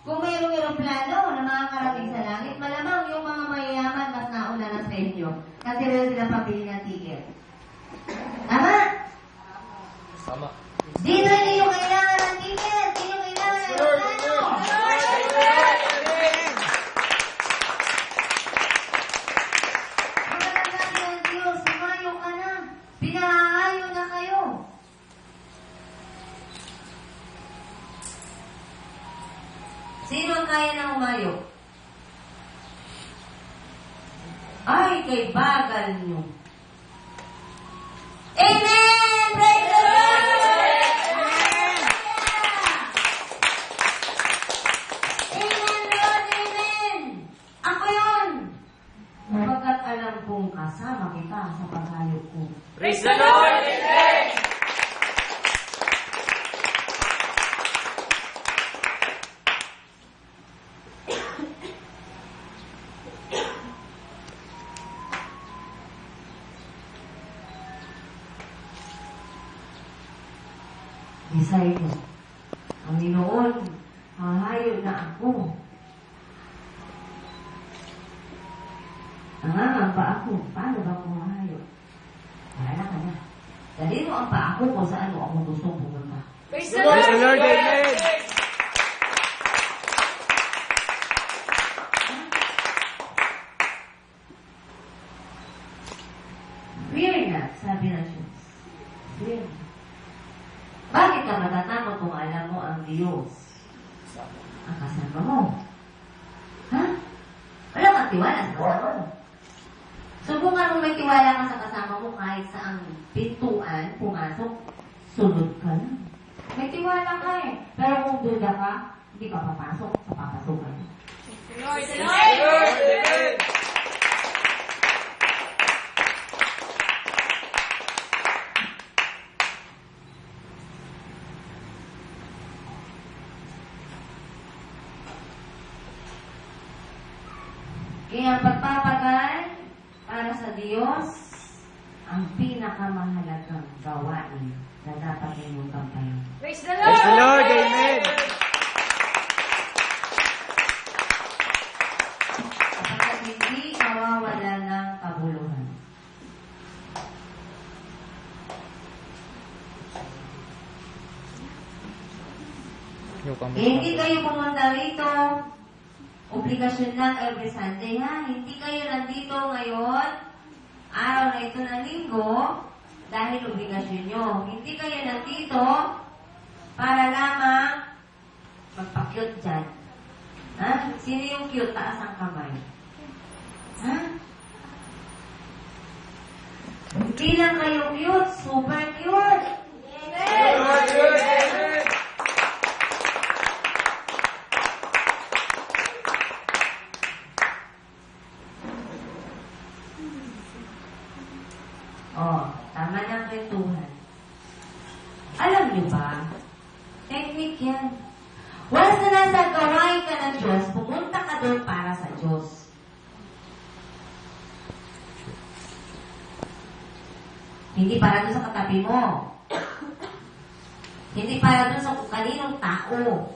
Kung mayroong aeroplano na makakarating sa langit, malamang yung mga mayayaman mas nauna na sa inyo. Kasi meron sila pabili ng ticket. Tama? Tama. Dito hindi yung kailangan ng ticket. Hindi yung kailangan ng aeroplano. Ang sabi ng Diyos, sumayo ka na. Pinahahayo na kayo. Sino ang kaya na umayo? Ay, kay bagal nyo. Amen! Praise the Lord! Amen, Lord! Amen! Ako yun! Pagkat alam kong kasama kita sa paghayo ko. Praise the Lord! Amen! Disciple, ang Panginoon, hahayo na ako. Nangangamba ako. Paano ba kung hahayo? Wala ka na. Dali mo ang paa ko kung saan mo ako gustong pumunta. Praise the Lord! Amen! Fear not, sabi ng Diyos. Fear not. Bakit ka matatakot kung alam mo ang Diyos? Ang kasama mo. Ha? Wala kang tiwala sa kasama mo. Subukan mong may tiwala ka sa kasama mo kahit sa ang pintuan, pumasok, sunod ka na. May tiwala ka eh. Pero kung duda ka, hindi ka papasok sa papasukan. Praise the Lord! Amen! Kaya ang pagpapagal para sa Diyos, ang pinakamahalagang gawain na dapat ninyong gampayan. Praise the Lord! Praise the Lord! Amen! Kapag hindi mawawala ng kabuluhan. Hindi kayo pumunta rito obligasyon lang every Sunday, ha? Hindi kayo nandito ngayon, araw na ito ng linggo, dahil obligasyon nyo. Hindi kayo nandito para lamang magpa-cute dyan. Ha? Sino yung cute? Taas ang kamay. Ha? Hindi lang kayo cute, super cute. Amen! Oh, tama ng kwentuhan. Alam niyo ba? Technique yan. Once na nasa gawain ka ng Diyos, pumunta ka doon para sa Diyos. Hindi para doon sa katabi mo. Hindi para doon sa kaninong tao.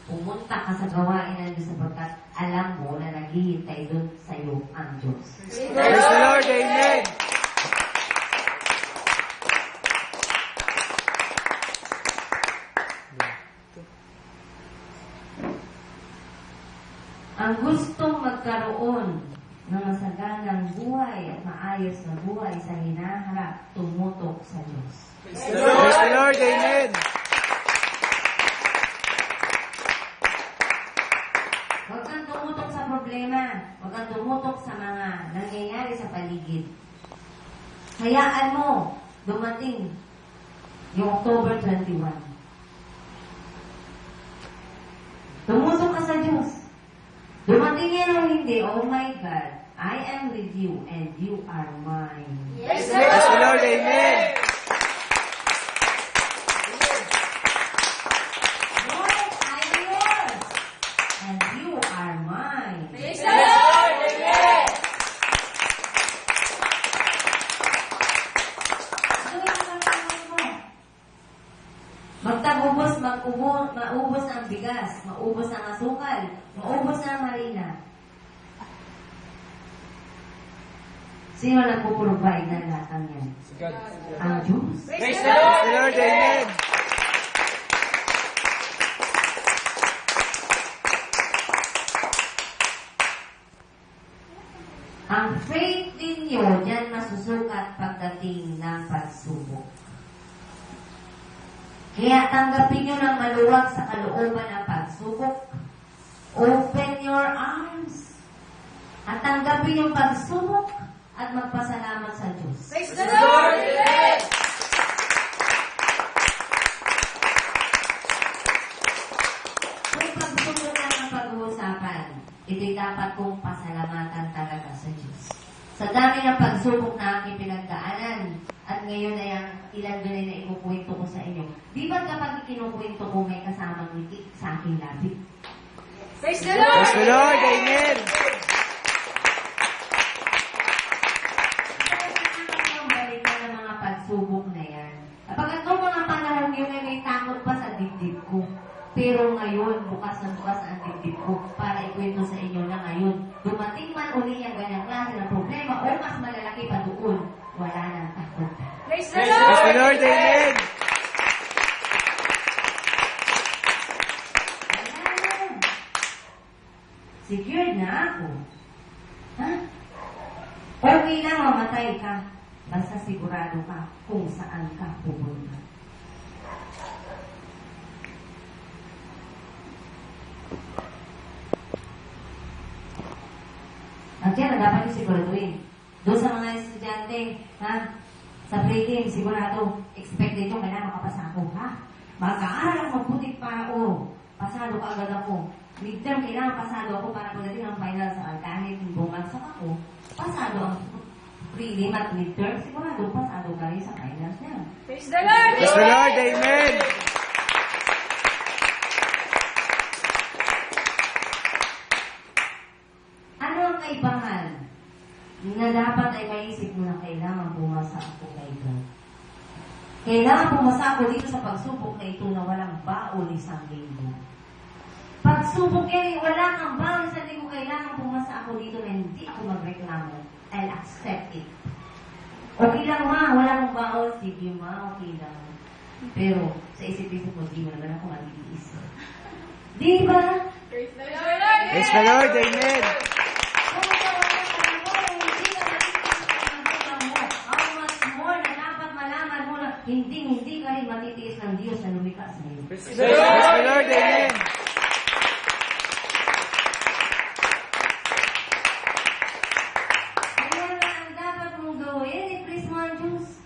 Pumunta ka sa gawain ng Diyos sapagkat alam mo na naghihintay doon sa iyo ang Diyos. Praise the Lord! Amen! Ang gustong magkaroon ng masaganang buhay at maayos na buhay sa hinaharap, tumutok sa Diyos. Praise the Lord! Amen! Huwag kang tumutok sa problema. Huwag kang tumutok sa mga nangyayari sa paligid. Hayaan mo dumating yung October 21. Tumutok ka sa Diyos. Dumating yan o hindi, oh my God, I am with you and you are mine. Praise the Lord! Amen! Lord, I am yours and you are mine. Praise the Lord! Amen! Magtagubos, maubos ang bigas. bigas, maubos ang asukal, maubos ang marina. Sino nagpo-provide ng lahat ng yan? Ang Diyos. Praise the Lord. Amen. Ang faith ninyo, yan masusukat pagdating ng pagsubok. Kaya tanggapin nyo ng maluwag sa kalooban ng pagsubok. Open your arms. At tanggapin yung pagsubok at magpasalamat sa Diyos. Praise the Lord! Amen! Kung pagsubok lang ang pag-uusapan, ito'y dapat kong pasalamatan talaga sa Diyos. Sa dami ng pagsubok na aking pinagdaanan, at ngayon ay ang ilan doon na ikukwento ko sa inyo. Di ba kapag ikinukwento ko may kasamang ngiti sa aking labi? Praise the Lord! Praise the Lord. Amen. Balikan ng mga pagsubok na yan. Kapag itong mga panahon yun ay may takot pa sa dibdib ko. Pero ngayon, bukas na bukas ang dibdib ko para ikwento sa inyo na ngayon. Dumating man uli ang ganyang klase ng problema o mas malalaki pa doon, wala nang takot. Praise the Praise Lord! the Lord. Amen. Ayan. Secure na ako. Ha? Okay lang mamatay ka. Basta sigurado ka kung saan ka pupunta. At yan, dapat yung siguraduhin. Doon sa mga estudyante, ha? Sa pre-game, sigurado, expected yung kailangan makapasa ako, ha? Mag-aaral ang mabuti para, pasado ka agad ako. Midterm, kailangan pasado ako para pagdating ng final sa kahit bumagsak ako, pasado ang prelim at midterm, sigurado, pasado ka rin sa finals niya. Praise the Lord! Praise the Lord. Amen. Ano ang kaibahan na dapat ay maisip mo na kailangan pumasa ako kay God? Kailangan pumasa ako dito sa pagsubok na ito na walang baon isang linggo. Pagsubok yan, wala kang baon isang linggo, kailangan pumasa ako dito na hindi ako magreklamo. I'll accept it. Okay lang ma, wala akong baon. Sige ma, okay lang. Pero sa isip-isip mo, di mo naman ako magigis. Di ba? Praise the Lord! Praise the Lord. Amen. Hindi ka rin matitiis ng Diyos na lumikha sa iyo. Praise the Lord. Amen. Kaya ang dapat mong gawin, i-please mo ang Diyos.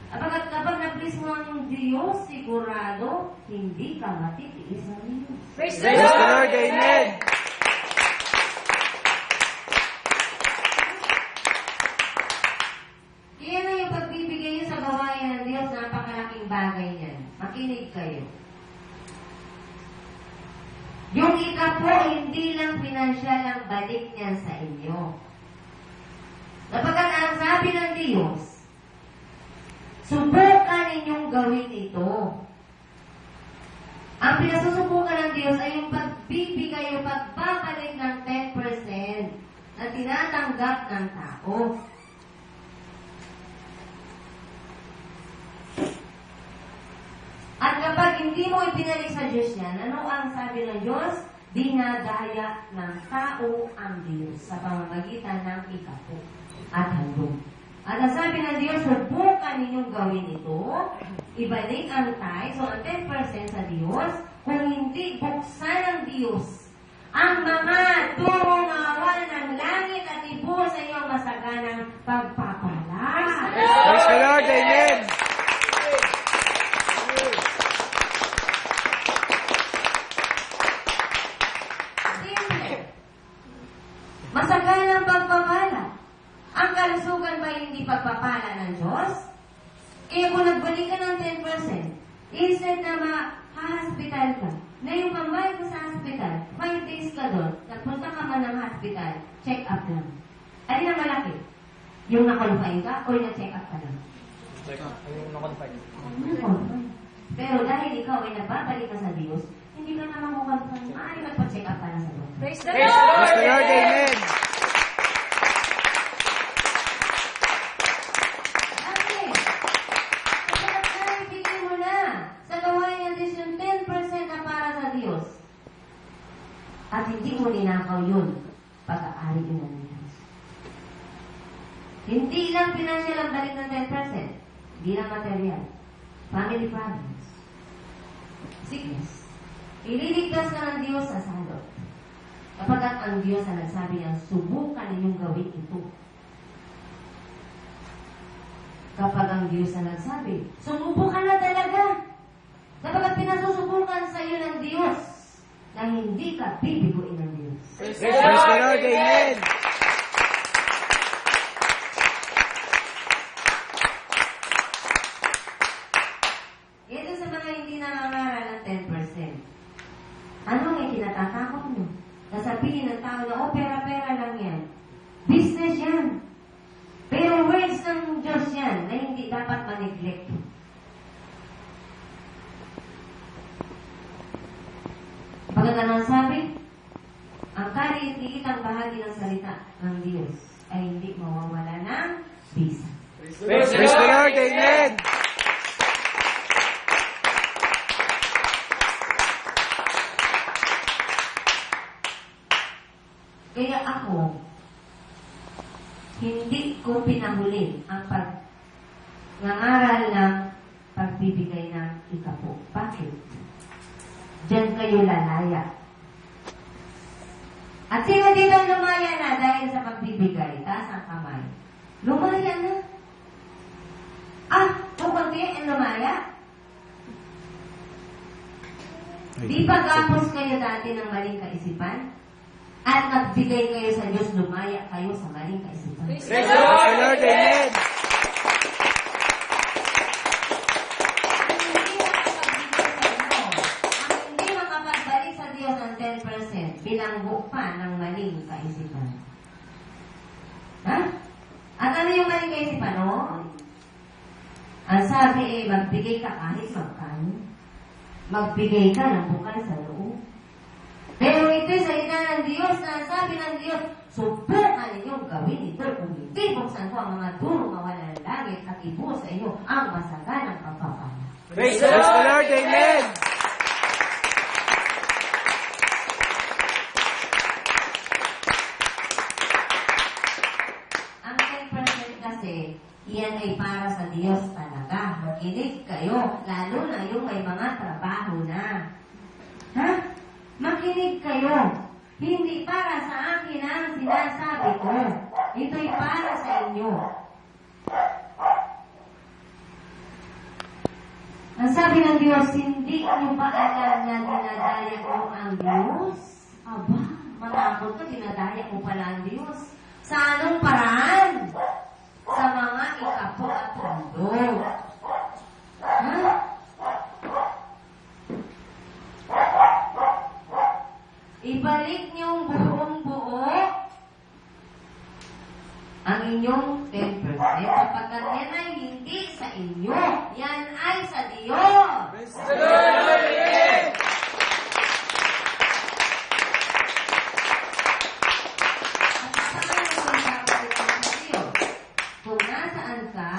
Kapag na-please mo ang Diyos, sigurado, hindi ka matitiis ng Diyos. Praise the Praise the Lord! Lord. Amen. Kaya na yung pagbibigay niyo sa gawain ng Diyos, napakalaking bagay niyan. Makinig kayo. Yung ika po, hindi lang pinansyal ang balik niyan sa inyo. Kapagkat ang sabi ng Diyos, subukan ninyong gawin ito. Ang pinasusubukan ng Diyos ay yung pagbibigay, yung pagbabalik ng 10% na tinatanggap ng tao. At kapag hindi mo ipinalik sa Diyos yan, ano ang sabi ng Diyos? Dinadaya ng tao ang Diyos sa pamamagitan ng ikapo at handog. At ang sabi ng Diyos, subukan ninyong gawin ito, ibalik ang tithe, so ang 10% sa Diyos, kung hindi buksan ng Diyos ang mga turong awal ng langit at ibuhos sa iyo ang masaganang pagpapala. Praise the Lord. Amen. Masaganang pagpapala. Ang kalusugan ba hindi pagpapala ng Diyos? Kaya kung nagbalik ka ng 10%, instead na ma-hospital ka, na yung pambayad mo sa hospital, 5 days ka doon, nagpunta ka man ng hospital, check up lang. Alin ang malaki? Yung na-qualify ka o yung check up ka lang? Yung nakonfine. Pero dahil ikaw ay nagbabalik ka sa Diyos, hindi ka naman mukhang maaari magpa-check up ka na sa doktor. Praise the Praise the Lord! Lord, amen. Bakit? Kapag ibigay mo na sa gawain ng Diyos yung 10% na para sa Diyos. At hindi mo ninakaw yun, pag-aari yun ng Diyos. Hindi lang financial ang balik ng 10%. Hindi lang material. Family problems. Sickness. Ililigtas ka ng Diyos sa salot. Kapag ang Diyos ang nagsabi niya, subukan ninyong gawin ito. Kapag ang Diyos ang nagsabi, sumubukan na talaga. Kapag pinasusubukan sa iyo ng Diyos, na hindi ka bibiguin ng Diyos. Praise the Lord, amen. Ito sa mga hindi nangangaral ng 10%. Ano ang itinatatakot mo? Sasabihin ng tao na, pera-pera lang yan. Business yan. Pero words ng Diyos yan na hindi dapat ma-neglect. Pagkatapos sabi, ang kaliit-liitang bahagi ng salita ng Diyos ay hindi mawawala ng bisa. Praise the Lord, amen. Kaya ako, hindi ko pinahuli ang nangaral ng pagbibigay ng ikapo. Bakit? Diyan kayo lalaya. At sino dito ang lumaya na dahil sa pagbibigay? Taas ang kamay. Lumaya na. Kunti ang lumaya. Di ba gapos kayo dati ng maling kaisipan? At nagbigay kayo sa Diyos, lumaya kayo sa maling kaisipan. Praise Praise the Lord, amen. Ang hindi makapagbalik sa Diyos ng 10%, bilanggo pa ng maling kaisipan. Ha? At ano yung maling kaisipan, no? Ang sabi magbigay ka kahit magkano. Magbigay ka ng bukal sa loob. Pero ito'y salita ng Diyos na sabi ng Diyos, subukan ninyong gawin ito kung hindi buksan ko ang mga duro mawala ng langit at ibuhos sa inyo ang masaganang pagpapala. Praise the Lord, amen. Ang 10% kasi, iyan ay para sa Diyos talaga. Makinig kayo, lalo na yung may mga trabaho na. Ha? Makinig kayo. Hindi para sa akin ang sinasabi ko. Ito'y para sa inyo. Ang sabi ng Diyos, hindi nyo ba alam na dinadaya ko ang Diyos? Aba, matakot ka, dinadaya ko pala ang Diyos. Sa anong paraan? Sa mga ikapo at handog. Ha? Ibalik niyong buong-buo ang inyong 10%. Sapagkat yan ay hindi sa inyo. Yan ay sa Diyos. Praise the Lord, amen. At paano nagsasabi sa Diyos? Kung nasaan ka,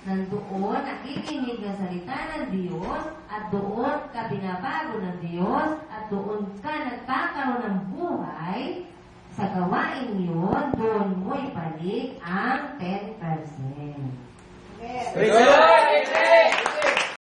nandoon nakikinig ng salita ng Diyos at doon ka binabago ng Diyos at doon ka nagkakaroon ng buhay, sa gawain yun, doon mo ibalik ang 10%. Praise the Lord,